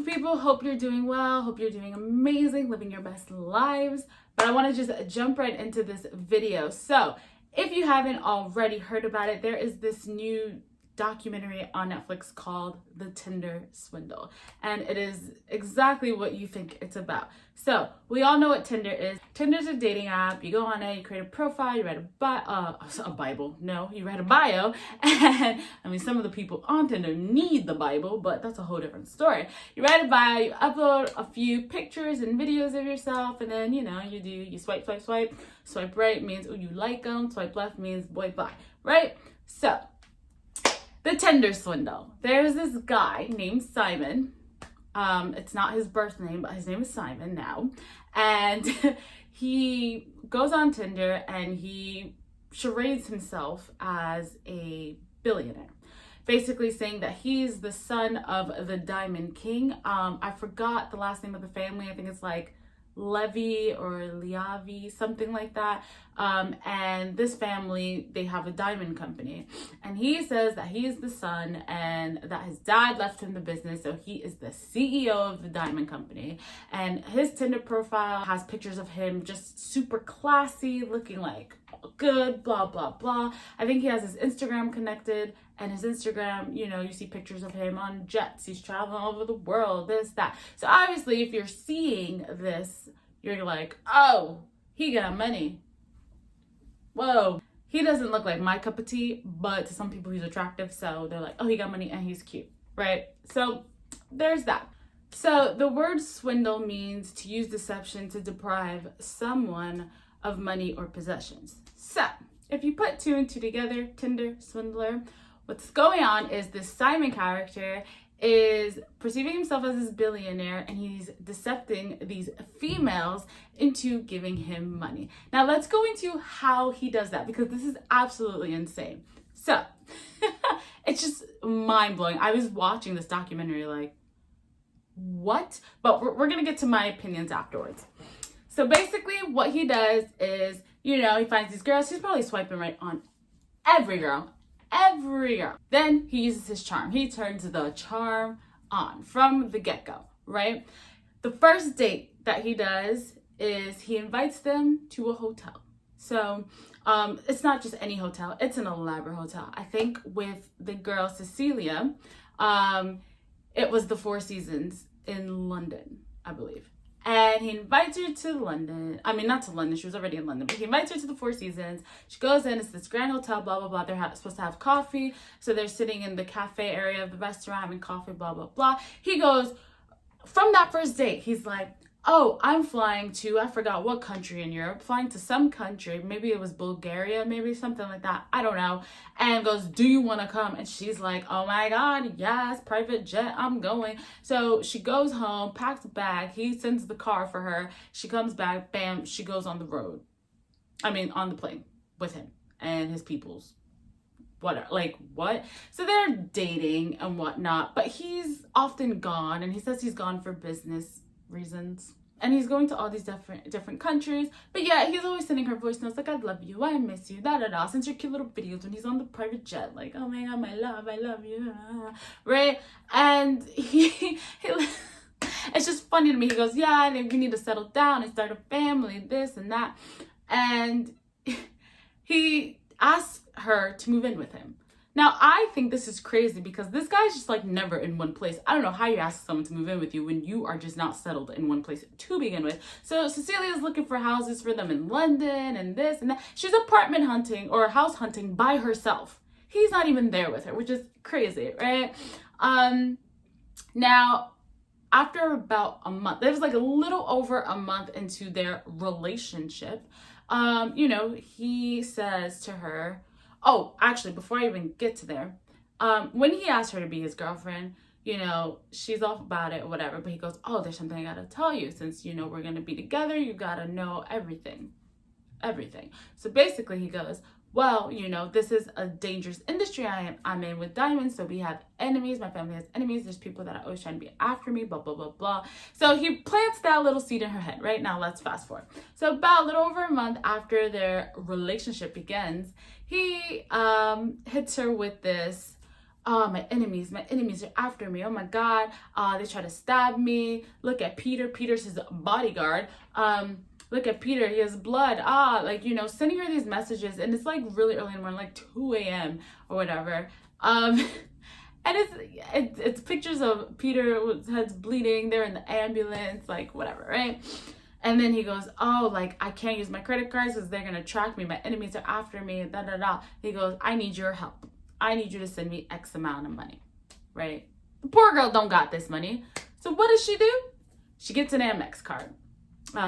people? Hope you're doing well. Hope you're doing amazing, living your best lives. But I want to just jump right into this video. So if you haven't already heard about it, there is this new documentary on Netflix called The Tinder Swindle, and it is exactly what you think it's about. So we all know what Tinder is. Tinder's a dating app. You go on it, you create a profile, you write you write a bio, and I mean, some of the people on Tinder need the Bible, but that's a whole different story. You write a bio, you upload a few pictures and videos of yourself, and then you swipe. Swipe right means you like them, swipe left means boy bye, right? So the Tinder Swindle. There's this guy named Simon. It's not his birth name, but his name is Simon now. And he goes on Tinder and he charades himself as a billionaire. Basically saying that he's the son of the Diamond King. I forgot the last name of the family. I think it's like Levy or Liavi, something like that. And this family, they have a diamond company, and he says that he is the son and that his dad left him the business, so he is the CEO of the diamond company. And his Tinder profile has pictures of him just super classy, looking like good, blah blah blah. I think he has his Instagram connected, and his Instagram, you see pictures of him on jets, he's traveling all over the world, this, that. So obviously if you're seeing this, you're like, oh, he got money. Whoa. He doesn't look like my cup of tea, but to some people he's attractive, so they're like, oh, he got money and he's cute, right? So there's that. So the word swindle means to use deception to deprive someone of money or possessions. So if you put two and two together, Tinder Swindler, what's going on is this Simon character is perceiving himself as this billionaire, and he's decepting these females into giving him money. Now let's go into how he does that, because this is absolutely insane. So it's just mind-blowing. I was watching this documentary like, what? But we're gonna get to my opinions afterwards. So basically what he does is, he finds these girls. He's probably swiping right on every girl. Then he uses his charm. He turns the charm on from the get-go, right? The first date that he does is he invites them to a hotel. So it's not just any hotel, it's an elaborate hotel. I think with the girl Cecilia, it was the Four Seasons in London, I believe. And he invites her to London. I mean, not to London. She was already in London. But he invites her to the Four Seasons. She goes in. It's this grand hotel, blah, blah, blah. They're supposed to have coffee. So they're sitting in the cafe area of the restaurant having coffee, blah, blah, blah. He goes, from that first date, he's like, oh, I'm flying to, I forgot what country in Europe, flying to some country, maybe it was Bulgaria, maybe something like that, I don't know, and goes, do you want to come? And she's like, oh my God, yes, private jet, I'm going. So she goes home, packs a bag, he sends the car for her, she comes back, bam, she goes on the road. I mean, on the plane with him and his peoples. What? So they're dating and whatnot, but he's often gone, and he says he's gone for business reasons, and he's going to all these different countries, but yeah, he's always sending her voice notes like, I love you, I miss you, da da da, sends her cute little videos when he's on the private jet, like, oh my God, my love, I love you, right? And he it's just funny to me. He goes, yeah, we need to settle down and start a family, this and that, and he asks her to move in with him. Now, I think this is crazy because this guy's just like never in one place. I don't know how you ask someone to move in with you when you are just not settled in one place to begin with. So Cecilia's looking for houses for them in London and this and that. She's apartment hunting or house hunting by herself. He's not even there with her, which is crazy, right? Now, after about a month, it was like a little over a month into their relationship, he says to her, oh, actually, before I even get to there, when he asked her to be his girlfriend, she's off about it or whatever, but he goes, oh, there's something I gotta tell you. Since, we're gonna be together, you gotta know everything. So basically he goes, well, this is a dangerous industry I'm in with diamonds, so we have enemies, my family has enemies, there's people that are always trying to be after me, blah, blah, blah, blah. So he plants that little seed in her head. Right now, let's fast forward. So about a little over a month after their relationship begins, he hits her with this, oh, my enemies are after me. Oh my God, they try to stab me. Look at Peter. Peter's his bodyguard. Look at Peter, he has blood. Like, you know, sending her these messages, and it's like really early in the morning, like 2 a.m. or whatever. And it's pictures of Peter with head's bleeding. They're in the ambulance, like whatever, right? And then he goes, oh, like, I can't use my credit cards because they're gonna track me. My enemies are after me. Da da da. He goes, I need your help. I need you to send me X amount of money, right? The poor girl don't got this money. So what does she do? She gets an Amex card.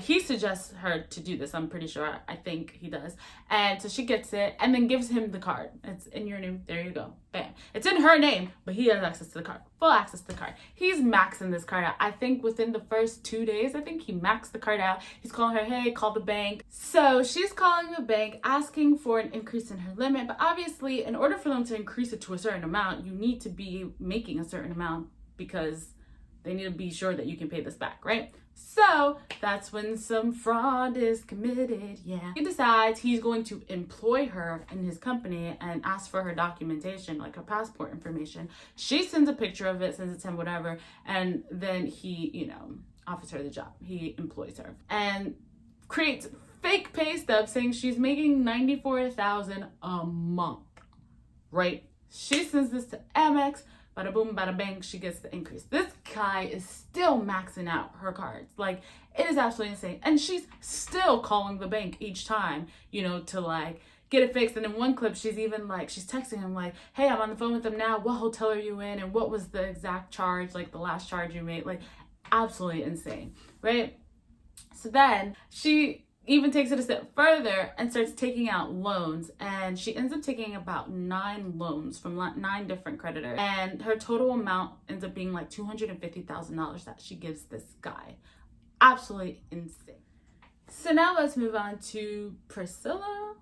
He suggests her to do this. I'm pretty sure. I think he does. And so she gets it and then gives him the card. It's in your name. There you go. Bam. It's in her name, but he has access to the card. Full access to the card. He's maxing this card out. I think within the first 2 days, I think he maxed the card out. He's calling her, hey, call the bank. So she's calling the bank, asking for an increase in her limit. But obviously, in order for them to increase it to a certain amount, you need to be making a certain amount because they need to be sure that you can pay this back, right? So that's when some fraud is committed, yeah. He decides he's going to employ her in his company and ask for her documentation, like her passport information. She sends a picture of it, sends it to him, whatever, and then he, you know, offers her the job. He employs her and creates fake pay stubs saying she's making $94,000 a month, right? She sends this to Amex. Bada boom, bada bang, she gets the increase. This guy is still maxing out her cards. Like, it is absolutely insane. And she's still calling the bank each time, you know, to like get it fixed. And in one clip, she's even like, she's texting him like, hey, I'm on the phone with them now. What hotel are you in? And what was the exact charge, like the last charge you made? Like, absolutely insane, right? So then she even takes it a step further and starts taking out loans, and she ends up taking about 9 loans from 9 different creditors, and her total amount ends up being like $250,000 that she gives this guy. Absolutely insane. So now let's move on to Priscilla.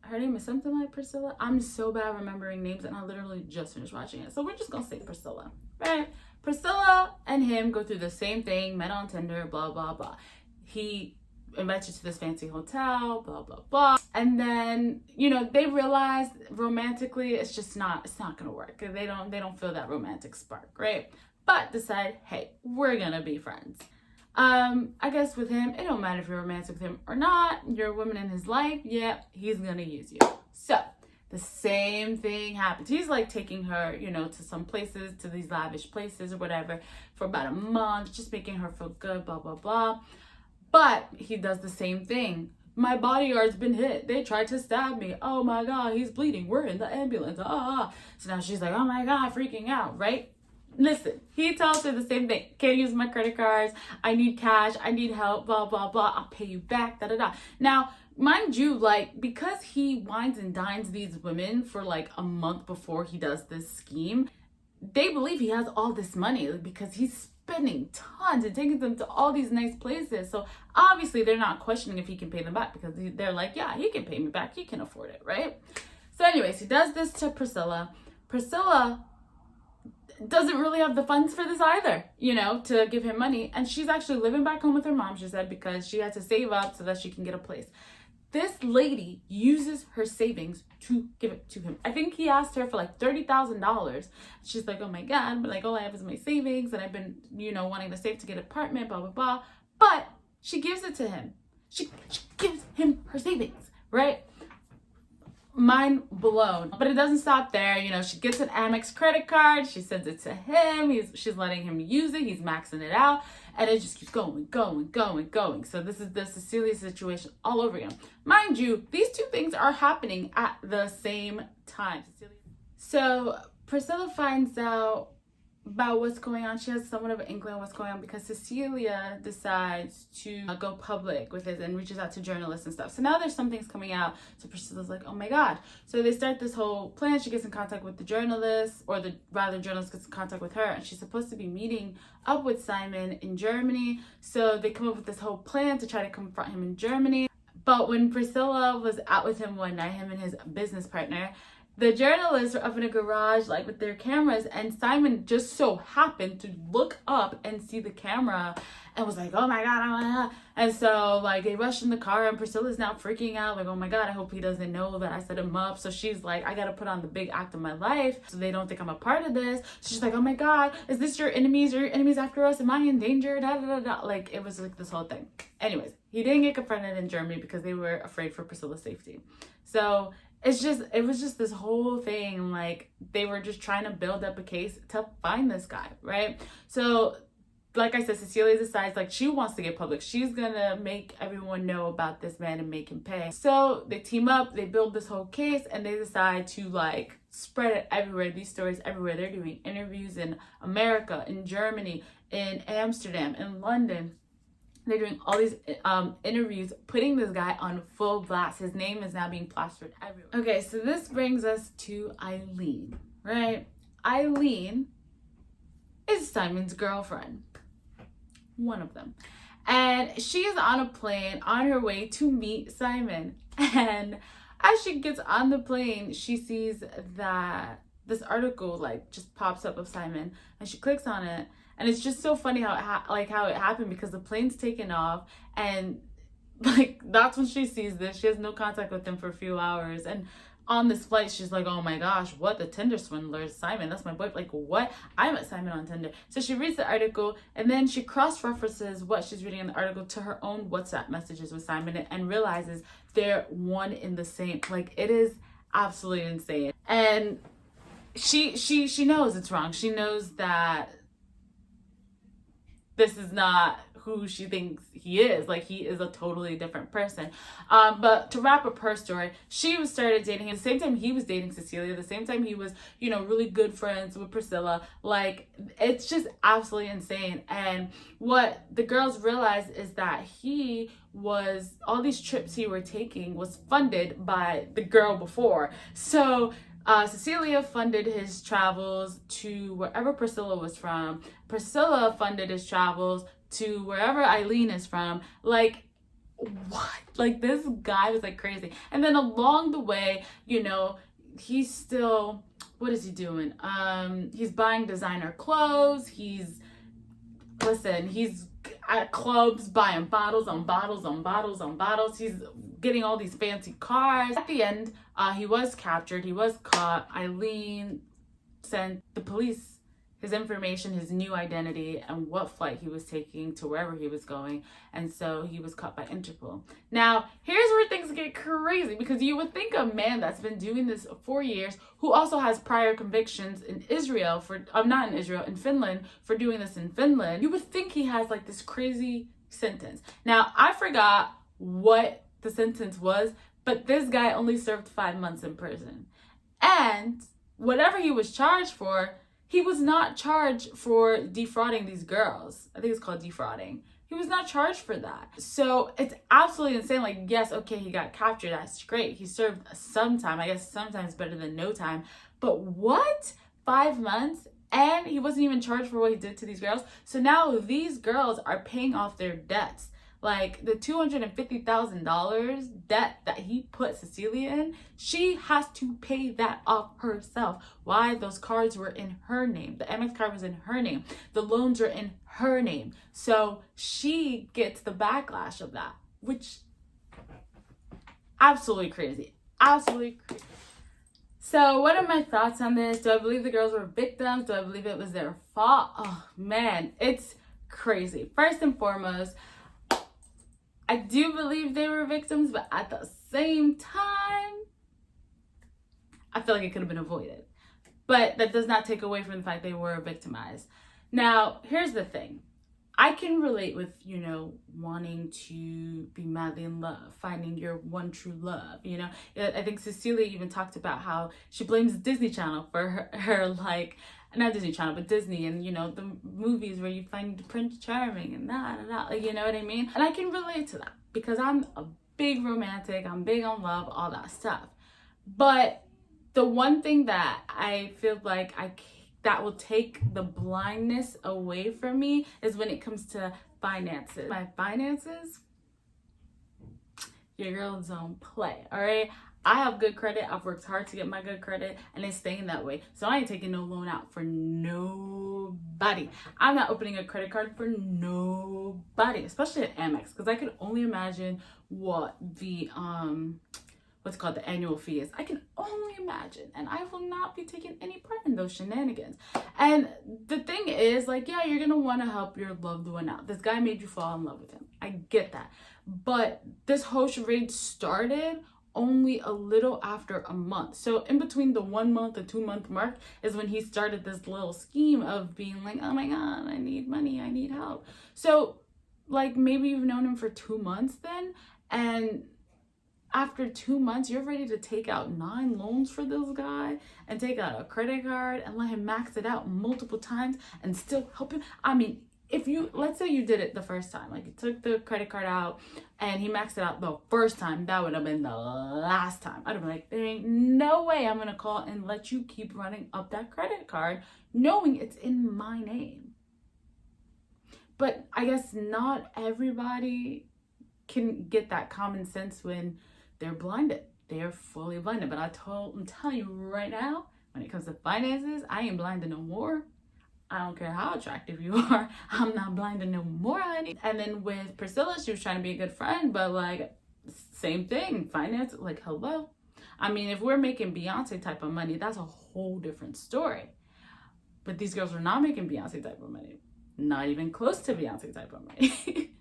Her name is something like Priscilla. I'm so bad remembering names, and I literally just finished watching it, so we're just gonna say Priscilla, right? Priscilla and him go through the same thing, met on Tinder, blah blah blah. He invites you to this fancy hotel, blah blah blah, and then, you know, they realize romantically it's not gonna work. They don't feel that romantic spark, right? But decide, hey, we're gonna be friends. I guess with him, it don't matter if you're romantic with him or not. You're a woman in his life. Yeah, he's gonna use you. So the same thing happens. He's like taking her, you know, to some places, to these lavish places or whatever, for about a month, just making her feel good, blah blah blah. But he does the same thing. My bodyguard's been hit. They tried to stab me. Oh my God, he's bleeding. We're in the ambulance. So now she's like, oh my God, freaking out, right? Listen, he tells her the same thing. Can't use my credit cards. I need cash. I need help, blah, blah, blah. I'll pay you back, da, da, da. Now, mind you, like, because he wines and dines these women for like a month before he does this scheme, they believe he has all this money because he's spending tons and taking them to all these nice places. So obviously they're not questioning if he can pay them back because they're like, yeah, he can pay me back. He can afford it, right? So anyways, he does this to Priscilla. Priscilla doesn't really have the funds for this either, you know, to give him money. And she's actually living back home with her mom, she said, because she had to save up so that she can get a place. This lady uses her savings to give it to him. I think he asked her for like $30,000. She's like, oh my God, but like all I have is my savings and I've been, you know, wanting to save to get an apartment, blah, blah, blah. But she gives it to him. She gives him her savings, right? Mind blown. But it doesn't stop there. You know, she gets an Amex credit card. She sends it to him. She's letting him use it. He's maxing it out. And it just keeps going. So this is the Cecilia situation all over again. Mind you, these two things are happening at the same time. So Priscilla finds out about what's going on. She has somewhat of an inkling of what's going on because Cecilia decides to go public with it and reaches out to journalists and stuff. So now there's some things coming out. So Priscilla's like, oh my God. So they start this whole plan. She gets in contact with the journalists, or journalist gets in contact with her, and she's supposed to be meeting up with Simon in Germany. So they come up with this whole plan to try to confront him in Germany. But when Priscilla was out with him one night, him and his business partner, the journalists were up in a garage, like with their cameras, and Simon just so happened to look up and see the camera and was like, oh my God, oh my God. And so like they rushed in the car, and Priscilla's now freaking out, like, oh my God, I hope he doesn't know that I set him up. So she's like, I gotta put on the big act of my life so they don't think I'm a part of this. So she's like, oh my God, is this your enemies? Are your enemies after us? Am I in danger? Da, da, da, da. Like, it was like this whole thing. Anyways, he didn't get confronted in Germany because they were afraid for Priscilla's safety. So it was just this whole thing. Like, they were just trying to build up a case to find this guy, right? So like I said, Cecilia decides like she wants to get public. She's gonna make everyone know about this man and make him pay. So they team up, they build this whole case, and they decide to like spread it everywhere, these stories everywhere. They're doing interviews in America, in Germany, in Amsterdam, in London. They're doing all these interviews, putting this guy on full blast. His name is now being plastered everywhere. Okay, so this brings us to Eileen, right? Eileen is Simon's girlfriend. One of them. And she is on a plane on her way to meet Simon. And as she gets on the plane, she sees that this article like just pops up of Simon, and she clicks on it. And it's just so funny how it happened, because the plane's taken off, and like that's when she sees this. She has no contact with him for a few hours, and on this flight she's like, oh my gosh, what, the Tinder Swindler is Simon? That's my boy. Like, what? I met Simon on Tinder. So she reads the article, and then she cross-references what she's reading in the article to her own WhatsApp messages with Simon, and realizes they're one in the same. Like, it is absolutely insane. And she knows it's wrong. She knows that this is not who she thinks he is. Like, he is a totally different person. But to wrap up her story, she started dating him the same time he was dating Cecilia, the same time he was, you know, really good friends with Priscilla. Like, it's just absolutely insane. And what the girls realized is that all these trips he were taking was funded by the girl before. So Cecilia funded his travels to wherever Priscilla was from. Priscilla funded his travels to wherever Eileen is from. Like, what? Like, this guy was like crazy. And then along the way, you know, he's still, what is he doing? He's buying designer clothes. He's at clubs buying bottles on bottles on bottles on bottles. He's getting all these fancy cars. At the end, he was captured. He was caught. Eileen sent the police his information, his new identity, and what flight he was taking to wherever he was going. And so he was caught by Interpol. Now, here's where things get crazy, because you would think a man that's been doing this for years, who also has prior convictions in Israel in Finland, for doing this in Finland, you would think he has like this crazy sentence. Now, I forgot what the sentence was, but this guy only served 5 months in prison. And whatever he was charged for, he was not charged for defrauding these girls. I think it's called defrauding. He was not charged for that. So it's absolutely insane. Like, yes, okay, he got captured. That's great. He served some time. I guess sometimes better than no time. But what? 5 months? And he wasn't even charged for what he did to these girls. So now these girls are paying off their debts. Like, the $250,000 debt that he put Cecilia in, she has to pay that off herself. Why? Those cards were in her name. The Amex card was in her name. The loans are in her name. So she gets the backlash of that, which absolutely crazy. Absolutely crazy. So what are my thoughts on this? Do I believe the girls were victims? Do I believe it was their fault? Oh man, it's crazy. First and foremost, I do believe they were victims, but at the same time, I feel like it could have been avoided. But that does not take away from the fact they were victimized. Now, here's the thing. I can relate with, you know, wanting to be madly in love, finding your one true love, you know. I think Cecilia even talked about how she blames Disney Channel for her like, not Disney Channel, but Disney, and, you know, the movies where you find Prince Charming and that, like, you know what I mean? And I can relate to that, because I'm a big romantic, I'm big on love, all that stuff. But the one thing that I feel like that will take the blindness away from me is when it comes to finances. My finances, your girl don't play, all right? I have good credit. I've worked hard to get my good credit, and it's staying that way. So I ain't taking no loan out for nobody. I'm not opening a credit card for nobody, especially at Amex, because I can only imagine what the what's called the annual fee is. I can only imagine, and I will not be taking any part in those shenanigans. And the thing is, like, yeah, you're gonna want to help your loved one out. This guy made you fall in love with him. I get that, but this whole charade started only a little after a month. So in between the 1 month and 2 month mark is when he started this little scheme of being like, oh my God, I need money, I need help. So like maybe you've known him for 2 months then, and after 2 months, you're ready to take out 9 loans for this guy and take out a credit card and let him max it out multiple times and still help him. I mean, if you, let's say you did it the first time, like you took the credit card out and he maxed it out the first time, that would have been the last time. I'd have been like, there ain't no way I'm going to call and let you keep running up that credit card knowing it's in my name. But I guess not everybody can get that common sense when they're blinded. They're fully blinded. But I'm telling you right now, when it comes to finances, I ain't blinded no more. I don't care how attractive you are. I'm not blinded no more, honey. And then with Priscilla, she was trying to be a good friend, but like, same thing. Finance, like, hello. I mean, if we're making Beyonce type of money, that's a whole different story. But these girls are not making Beyonce type of money. Not even close to Beyonce type of money.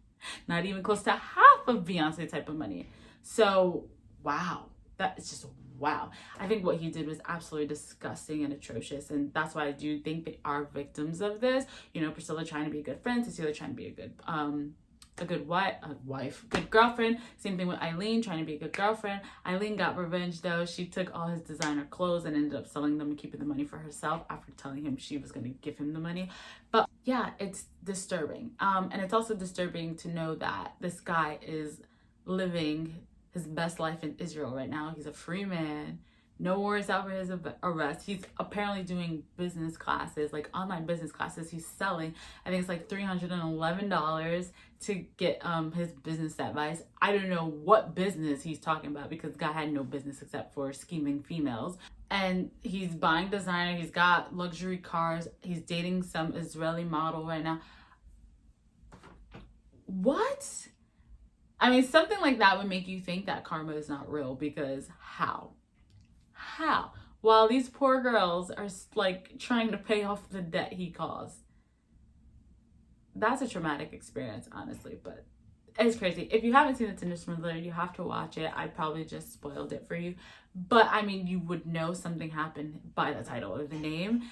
Not even close to half of Beyonce type of money. So, wow, that is just wow. I think what he did was absolutely disgusting and atrocious. And that's why I do think they are victims of this. You know, Priscilla trying to be a good friend, Cecilia trying to be a good wife, good girlfriend. Same thing with Eileen, trying to be a good girlfriend. Eileen got revenge though. She took all his designer clothes and ended up selling them and keeping the money for herself after telling him she was going to give him the money. But yeah, it's disturbing. And it's also disturbing to know that this guy is living his best life in Israel right now. He's a free man. No worries over his arrest. He's apparently doing business classes, like online business classes. He's selling, I think it's like $311 to get his business advice. I don't know what business he's talking about because the guy had no business except for scheming females. And he's buying designer. He's got luxury cars. He's dating some Israeli model right now. What? I mean, something like that would make you think that karma is not real, because how? While these poor girls are like trying to pay off the debt he caused. That's a traumatic experience, honestly, but it's crazy. If you haven't seen the Tinder Swindler, you have to watch it. I probably just spoiled it for you. But I mean, you would know something happened by the title or the name.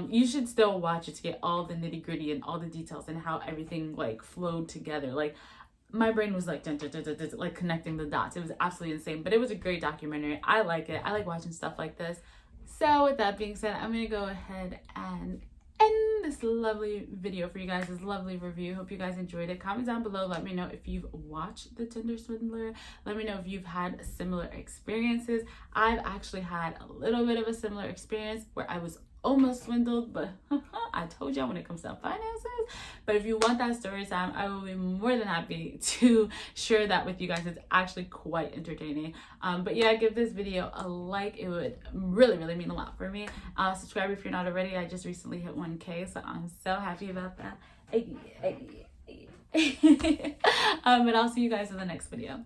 You should still watch it to get all the nitty gritty and all the details and how everything like flowed together. Like, my brain was like, dun, dun, dun, dun, dun, like connecting the dots. It was absolutely insane, but it was a great documentary. I like it. I like watching stuff like this. So with that being said, I'm going to go ahead and end this lovely video for you guys, this lovely review. Hope you guys enjoyed it. Comment down below. Let me know if you've watched the Tinder Swindler. Let me know if you've had similar experiences. I've actually had a little bit of a similar experience where I was almost swindled, but I told y'all when it comes to finances. But if you want that story time, I will be more than happy to share that with you guys. It's actually quite entertaining. But yeah, give this video a like. It would really mean a lot for me. Subscribe if you're not already. I just recently hit 1K, so I'm so happy about that. But I'll see you guys in the next video.